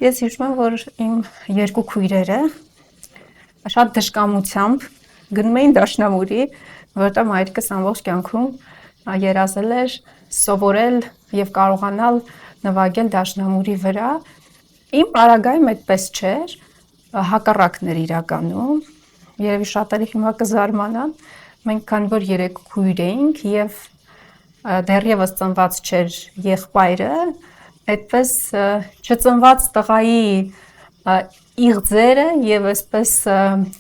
Ես հիշում եմ, որ իմ երկու քույրերը շատ դժկամությամբ գնում էին դաշնամուրի, որտեղ մայրիկս ամբողջ կյանքում երազել էր սովորել եւ կարողանալ նվագել դաշնամուրի վրա։ Իմ պարագայում այդպես չէր, հակառակն էր իրականում։ Երևի շատերը հիմա կզարմանան, մենք քանի որ 3 քույր էինք եւ դեռևս ծնված չէր եղբայրը, այդպես չծնված տղայի իղձերը եւ այսպես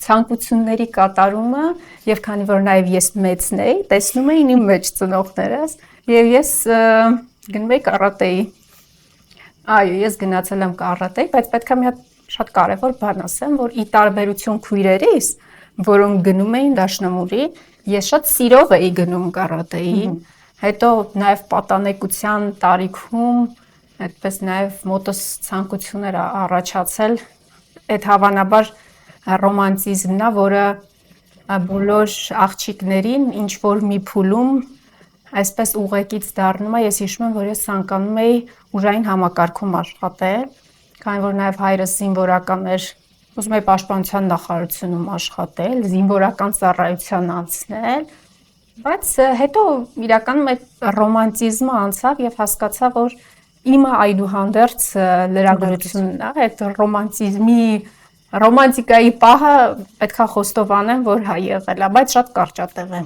ցանկությունների կատարումը եւ քանի որ նաեւ ես մեծն էի, տեսնում էին իմ մեջ ծնողներս եւ ես գնում էի կարատեի։ Այո, ես գնացել եմ կարատեի, բայց պետք է մի հատ շատ կարևոր բան ասեմ, որ ի տարբերություն քույրերիս, որոնք գնում էին դաշնամուրի, ես շատ սիրով էի գնում կարատեի։ Հետո նաեւ պատանեկության տարիքում այդպես նաեւ մոտս ցանկություններ առաջացել, այդ հավանաբար ռոմանտիզմն է, որը բոլոր աղջիկներին ինչ որ մի փուլում այսպես ուղեկից դառնում է։ Ես հիշում եմ, որ ես ցանկանում էի ուժային համակարգում աշխատել, քանի որ նաեւ հայրս զինվորական էր, ուզում էի պաշտպանության նախարարությունում աշխատել, զինվորական ծառայության անցնել, բայց հետո իրականում այդ ռոմանտիզմը անցավ եւ հասկացա, որ իմը այդուհանդերձ լրագրությունն է, այդ ռոմանտիկայի պահը պետքա խոստովանեմ, որ հա եղել է, բայց շատ կարճատև է։